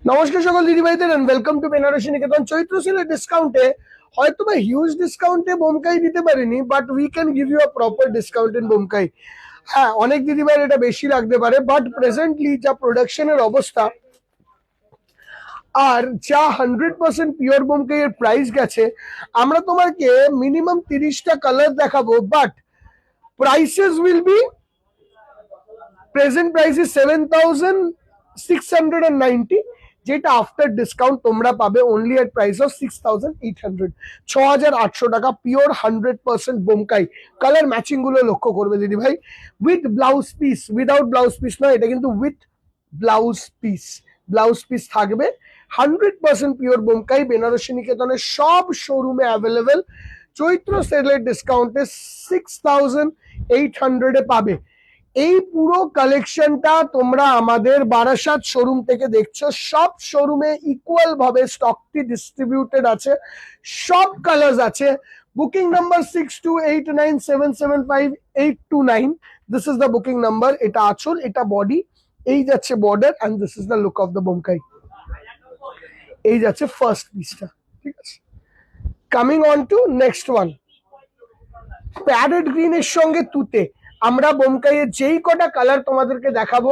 নমস্কার সকল দিদি ভাইদের and welcome to Banarasi Niketan. চৈত্র সেলের ডিসকাউন্টে হয়তো বা হিউজ ডিসকাউন্টে বোমকাই দিতে পারিনি, but we can give you a proper discount in Bomkai. হ্যাঁ, অনেক দিদি ভাইয়ের এটা বেশি লাগতে পারে, বাট প্রেজেন্টলি যা প্রোডাকশনের অবস্থা আর যা 100% পিওর বোমকাই এর প্রাইস গেছে, আমরা তোমাকে মিনিমাম 30টা কালার দেখাবো, but prices will be present price is 7,690, যেটা আফটার ডিসকাউন্ট তোমরা পাবে অনলি এট প্রাইস অফ 6,800, 6,800 টাকা পিওর 100% বোমকাই। কালার ম্যাচিং গুলো লক্ষ্য করবে দিদি ভাই, with blouse piece, without blouse piece নয়, এটা কিন্তু with blouse piece. Blouse piece থাকবে। 100% পিওর বোমকাই বেনারসি নিকেতনের সব শোরুমে অ্যাভেলেবেল। চৈত্র সেলের ডিসকাউন্টে 6,800 এ পাবে। এই পুরো কালেকশনটা তোমরা আমাদের বারাসাত শোরুম থেকে দেখছো। সব শোরুমে ইকুয়াল ভাবে স্টকটি ডিস্ট্রিবিউটেড আছে, সব কালার্স আছে। Booking number 6289775829, this is the booking number. এটা আঁচল, এটা বডি, এই যাচ্ছে border, and this is the look of the Bomkai. এই যাচ্ছে ফার্স্ট পিসটা, ঠিক আছে। Coming on to next one, parrot green এর সঙ্গে তুতে। আমরা বোমকাইয়ের যেই কটা কালার তোমাদেরকে দেখাবো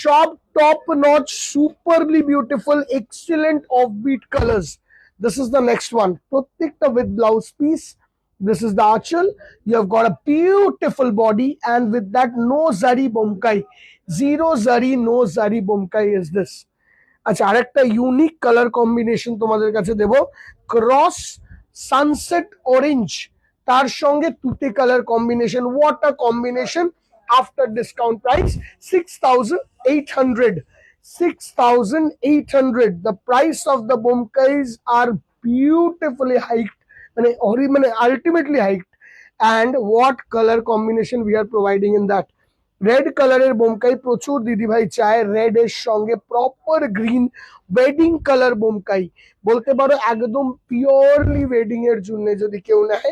সব top notch, superbly beautiful, excellent offbeat colours. This is the next one, প্রত্যেকটা with blouse piece. This is the achal. You have got a beautiful body, and with that, no zari bomkai, zero zari, no zari bomkai is this. আচ্ছা, আরেকটা unique colour combination তোমাদের কাছে দেব, cross sunset orange, তার সঙ্গে তুতে colour combination. What a combination! After discount price 6,800, 6,800। The price of the Bomkais are beautifully hiked, মানে ultimately hiked. And what colour combination we are providing in that. Red কালারের বোমকাই প্রচুর দিদিভাই চায়, রেড এর সঙ্গে proper green wedding colour Bomkai, বলতে পারো একদম পিওরলি ওয়েডিং এর জন্য যদি কেউ নেয়,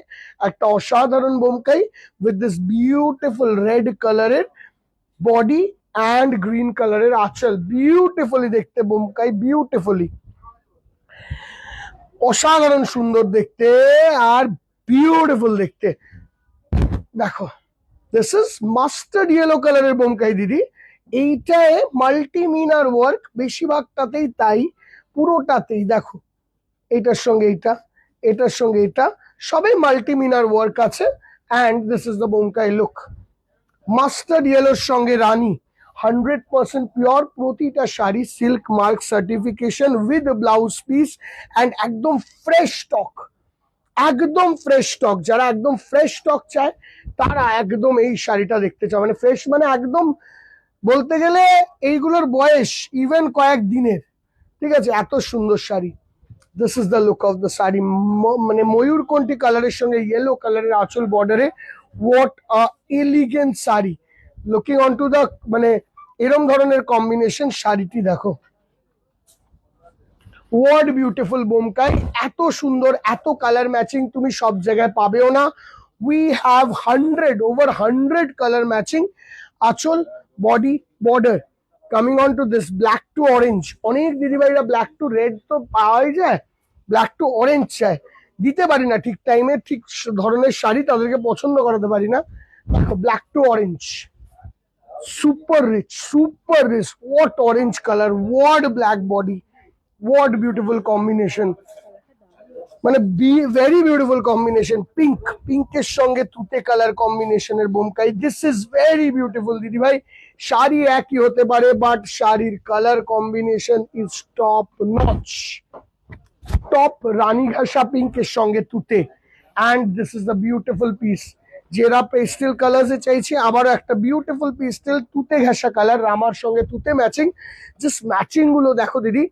একটা অসাধারণ Bomkai with this beautiful red কালারের বডি অ্যান্ড গ্রিন কালারের আঁচল। বিউটিফুলি দেখতে বোমকাই, বিউটিফুলি, অসাধারণ সুন্দর দেখতে আর বিউটিফুল দেখতে। দেখো, দিস ইজ মাস্টার্ড ইয়েলো কালারের বোমকাই দিদি। এইটায় মাল্টি মিনার ওয়ার্ক বেশিরভাগটাতেই, তাই পুরোটাতেই দেখো, এইটার সঙ্গে এইটা, এটার সঙ্গে এটা, সবই মাল্টি মিনার ওয়ার্ক আছে। And this is the Bomkai look. Mustard ইয়েলোর সঙ্গে রানী, 100% পিওর, প্রতিটা sari silk mark certification with blouse piece, and একদম ফ্রেশ স্টক, একদম ফ্রেশ স্টক। যারা একদম ফ্রেশ স্টক চায় তারা একদম এই শাড়িটা দেখতে চায়, মানে ফ্রেশ মানে একদম বলতে গেলে এইগুলোর বয়স ইভেন কয়েক দিনের, ঠিক আছে, এত সুন্দর sari. This is the look of the sari. মানে ময়ূরকণ্ঠী কালারের সঙ্গে ইয়েলো কালারের আঁচল বর্ডারে, what a elegant sari. Looking on to the, মানে এরম ধরনের কম্বিনেশন শাড়িটি দেখো, হোয়াট বিউটিফুল বোমকাই। এত সুন্দর, এত কালার ম্যাচিং তুমি সব জায়গায় পাবেও না। We have 100, over 100 colour matching, আঁচল, body, border. Coming on to this black to orange. অনেক দিদিভাইরা ব্ল্যাক টু রেড তো পাওয়াই যায়, ব্ল্যাক টু অরেঞ্জ চায়, দিতে পারি না ঠিক টাইমে, ঠিক ধরনের শাড়ি তাদেরকে পছন্দ করাতে পারি না। দেখো, black to orange, super rich, super rich. What orange colour, what black body, what beautiful combination, মানে ভেরি বিউটিফুল কম্বিনেশন। পিঙ্ক, পিঙ্কের সঙ্গে তুতে কালার কম্বিনেশনের Bomkai. This is very beautiful দিদি ভাই। শাড়ি একই হতে পারে, বাট শাড়ির colour combination is top notch, top. রানী ঘাসা পিঙ্কের সঙ্গে তুতে, and this is the beautiful piece. যেরা পেস্টেল কালার্সে চাইছে, আবারও একটা বিউটিফুল পেস্টেল তুতে ঘাসা কালার, রামার সঙ্গে তুতে ম্যাচিং। জাস্ট ম্যাচিং গুলো দেখো দিদি,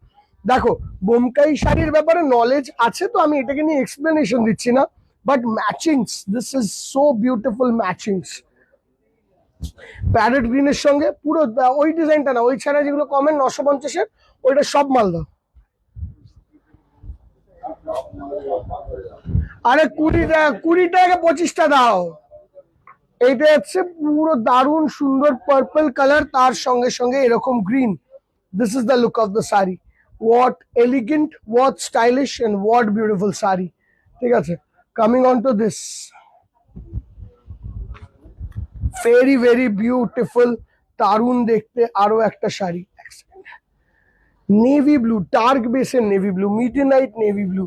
দেখো। বোমকাই শাড়ির ব্যাপারে নলেজ আছে তো আমি এটাকে নিয়ে এক্সপ্লেনেশন দিচ্ছি না, but matchings, this is so beautiful matchings. Parrot গ্রিনের সঙ্গে পুরো ওই ডিজাইনটা না, ওই ছাড়া যেগুলো কমেন 950-এর, ওইটা সব মাল দাও। আরে 20 টাকা 25টা দাও। এইটা হচ্ছে পুরো দারুণ সুন্দর পার্পল কালার, তার সঙ্গে সঙ্গে এরকম green. This is the look of the sari. what elegant, what stylish, and what beautiful sari. ঠিক আছে, coming on to this, very very beautiful, দারুণ দেখতে আরো একটা শাড়ি, নেভি ব্লু, ডার্ক বেসের navy blue, midnight navy blue,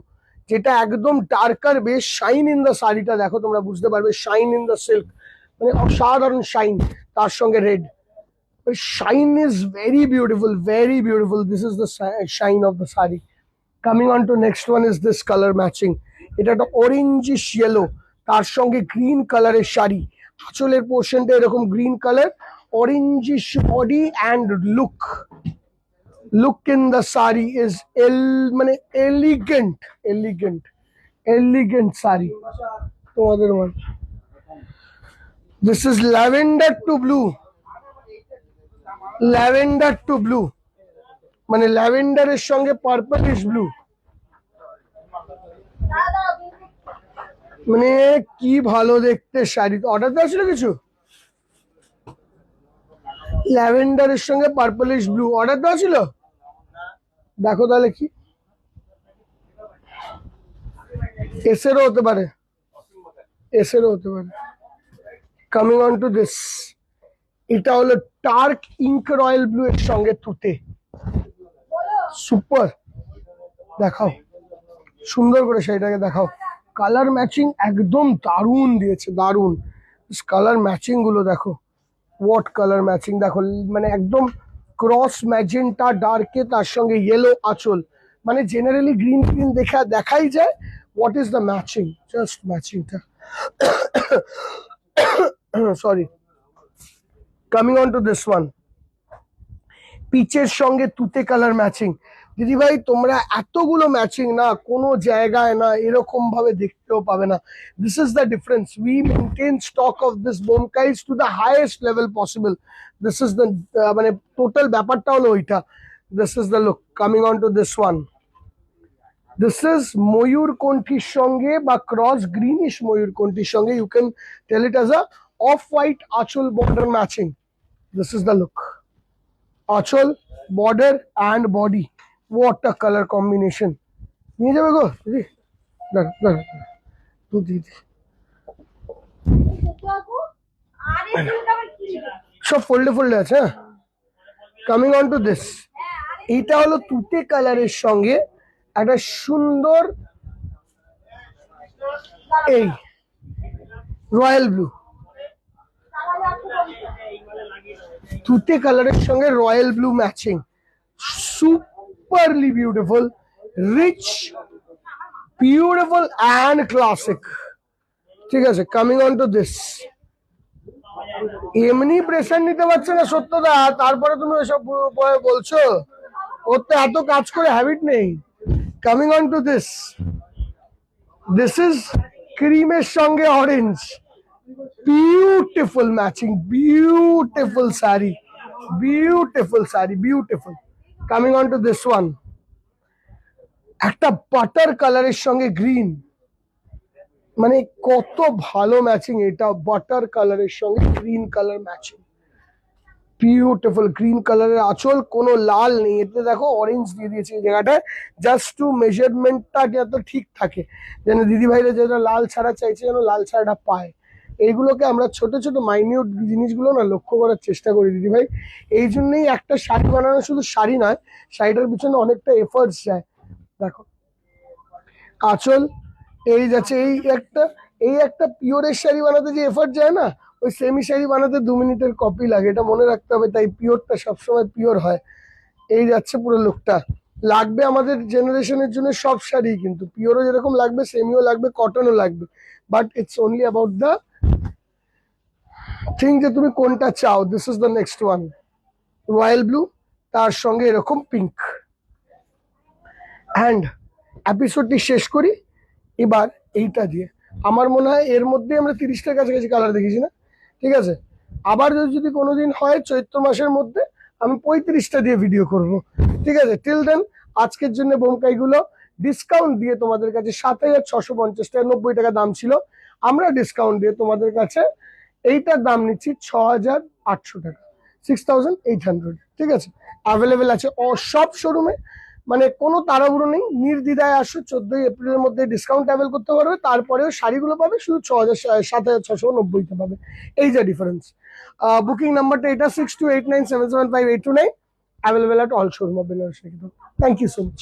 যেটা একদম darker base, shine in the শাড়িটা দেখো, তোমরা বুঝতে পারবে, শাইন ইন দ্য সিল্ক, মানে অসাধারণ শাইন, তার সঙ্গে red, shine is very beautiful, very beautiful. This is the shine of the sari. Coming on to next one is this color matching. এটা একটা orangish yellow, তার সঙ্গে green কালারের শাড়ি, আঁচলের পোর্শনটা এরকম green colour, orangish body, and look in the sari is মানে elegant sari তোমাদের মধ্যে। This is lavender to blue, lavender to blue, মানে ল্যাভেন্ডারের সঙ্গে পার্পলিশ ব্লু, মানে কি ভালো দেখতে শাড়ি। অর্ডার দেওয়া ছিল কিছু, ল্যাভেন্ডারের সঙ্গে পার্পলিশ ব্লু অর্ডার দেওয়া ছিল, দেখো তাহলে কি, এসেরও হতে পারে, এসেরও হতে পারে। কামিং অন টু দিস, এটা হলো ডার্ক ইঙ্ক রয়্যাল ব্লু এর সঙ্গে তুতে, সুপার, দেখাও সুন্দর করে শাড়িটাকে দেখাও, কালার ম্যাচিং একদম দারুণ দিয়েছে, দারুণ কালার ম্যাচিং গুলো দেখো, হোয়াট কালার ম্যাচিং দেখো, মানে একদম ক্রস ম্যাজেন্টা ডার্কে, তার সঙ্গে ইয়েলো আঁচল, মানে জেনারেলি গ্রিন গ্রিন দেখাই যায়, what is the matching, just ম্যাচিংটা, sorry. Coming on to this one, পিচের সঙ্গে তুতে কালার ম্যাচিং, দিদি ভাই তোমরা এতগুলো ম্যাচিং না কোনো জায়গায় না এরকম ভাবে দেখতেও পাবে না। This is the difference, we maintain stock of this Bomkais to the highest level possible, this is the মানে টোটাল ব্যাপারটা হলো ওইটা। This is the look. Coming on to this one, this is ময়ূরকণ্ঠীর সঙ্গে বা ক্রস গ্রিনিশ ময়ূরকণ্ঠীর সঙ্গে, you can tell it as a off white আঁচল border matching, this is the look, আঁচল border and body, what a color combination, নিয়ে যাবে গো দিদি, দিদি সব ফোল্ডে আছে। কামিং অন টু দিস, এইটা হলো তুতে কালারের সঙ্গে একটা সুন্দর এই রয়্যাল ব্লু, তুতে কালারের সঙ্গে royal blue matching, superbly beautiful, rich, beautiful and classic. ঠিক আছে, কামিং অন টু দিস, এমনি প্রেশার নিতে পারছে না সত্যদা, তারপরে তুমি এসব বলছো, ওর তো এত কাজ করে হ্যাবিট নেই। Coming on to this, this is ক্রিমের সঙ্গে orange, beautiful matching, beautiful sari, beautiful sari, beautiful. Coming on to this one, একটা বাটার কালারের সঙ্গে গ্রিন, মানে কত ভালো ম্যাচিং এটা, বাটার কালারের সঙ্গে green colour matching, beautiful. Green কালারের আঁচল, কোনো লাল নেই এতে, দেখো অরেঞ্জ দিয়ে দিয়েছে এই জায়গাটায়, জাস্ট টু মেজারমেন্টটা যাতে ঠিক থাকে, যেন দিদি ভাইরা যেটা লাল ছাড়া চাইছে যেন লাল ছাড়াটা পায়। এইগুলোকে আমরা ছোট ছোট মাইনিউট জিনিসগুলো না লক্ষ্য করার চেষ্টা করি দিদি ভাই। এই জন্যই একটা শাড়ি বানানো শুধু শাড়ি নয়, শাড়িটার পিছনে অনেকটা এফার্টস যায়। দেখো আঁচল, এই যাচ্ছে, এই একটা পিওরের শাড়ি বানাতে যে এফার্ট যায় না, ওই সেমি শাড়ি বানাতে 2 মিনিটের কপি লাগে, এটা মনে রাখতে হবে। তাই পিওরটা সবসময় পিওর হয়। এই যাচ্ছে পুরো লুকটা, লাগবে আমাদের জেনারেশনের জন্য সব শাড়ি, কিন্তু পিওরও যেরকম লাগবে সেমিও লাগবে, কটনও লাগবে, but it's only about the thing যে তুমি কোনটা চাও। This is the next one, royal blue, তার সঙ্গে এরকম পিঙ্ক। অ্যান্ড এপিসোডটি শেষ করি এবার এইটা দিয়ে। আমার মনে হয় এর মধ্যে আমরা 30টার কাছাকাছি কালার দেখেছি না? ঠিক আছে, আবার যদি কোনোদিন হয় চৈত্র মাসের মধ্যে, আমি 35টা দিয়ে ভিডিও করব। ঠিক আছে, টিল দেন আজকের জন্য বোমকাইগুলো ডিসকাউন্ট দিয়ে তোমাদের কাছে 7,650 টাকা, 90 টাকা দাম ছিল, আমরা ডিসকাউন্ট দিয়ে তোমাদের কাছে এইটার দাম নিচ্ছি 6,800 টাকা, 6,800। ঠিক আছে, অ্যাভেলেবেল আছে সব শোরুমে, মানে কোনো তাড়াহুড়ো নেই, নির্দ্বিধায় আসো, 14ই এপ্রিলের মধ্যে ডিসকাউন্ট অ্যাভেল করতে পারবে, তারপরেও শাড়িগুলো পাবে শুধু 7,690 পাবে, এই যা ডিফারেন্স। বুকিং নাম্বারটা এটা 6289775829, available at all showroom of Banaras. Thank you so much.